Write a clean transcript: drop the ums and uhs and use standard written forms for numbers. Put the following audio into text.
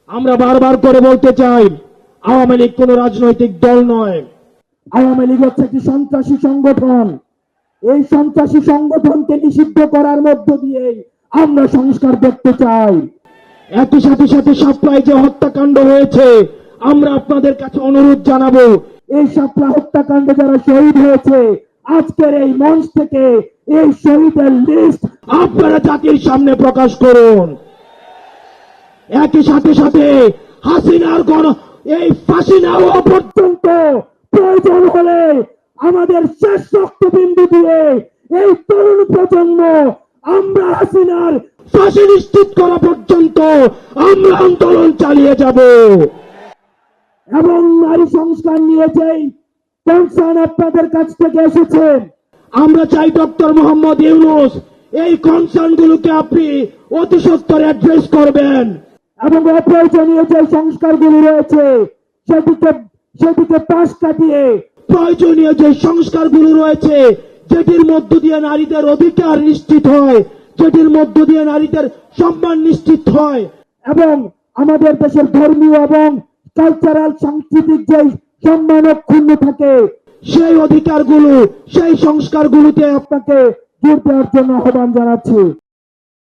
আমরা বারবার করে বলতে চাই, আওয়ামী লীগ কোন রাজনৈতিক দল নয়। আওয়ামী লীগ হচ্ছে একটি সন্ত্রাসী সংগঠন। এই সন্ত্রাসী সংগঠনকে নিষিদ্ধ করার মধ্য দিয়ে আমরা সংস্কার দেখতে চাই। একই সাথে সাথে সাপ্লাই যে হত্যাকাণ্ড হয়েছে, আমরা আপনাদের কাছে অনুরোধ জানাবো, এই সাপলা হত্যাকাণ্ডে যারা শহীদ হয়েছে, আজকের এই মঞ্চ থেকে এই শহীদের লিস্ট আপনারা জাতির সামনে প্রকাশ করুন। একই সাথে সাথে হাসিনার এই ফাঁসি না হওয়া পর্যন্ত প্রয়োজন হলে আমাদের শেষ রক্তবিন্দু দিয়ে এই তরুণ প্রজন্ম আমরা হাসিনার ফাঁসি নিশ্চিত করা পর্যন্ত আমরা আন্দোলন চালিয়ে যাব। এবং নারী সংস্কার নিয়ে যেই কনসার্ন আপনাদের কাছ থেকে এসেছে, আমরা চাই ডক্টর মোহাম্মদ ইউনূস এই কনসার্ন গুলোকে আপনি অতি সত্বর অ্যাড্রেস করবেন এবং অপ্রয়োজনীয় যে সংস্কারগুলি রয়েছে সেদিকে পাশ কাটিয়ে প্রয়োজনীয় যে সংস্কারগুলো রয়েছে, যেটির মধ্য দিয়ে নারীদের অধিকার নিশ্চিত হয়, যেটির মধ্য দিয়ে নারীদের সম্মান নিশ্চিত হয়, এবং আমাদের দেশের ধর্মীয় এবং কালচারাল সাংস্কৃতিক যে সম্মান অক্ষুণ্ণ থাকে, সেই অধিকারগুলো, সেই সংস্কারগুলোতে আপনাকে জোর দেওয়ার জন্য আহ্বান জানাচ্ছি।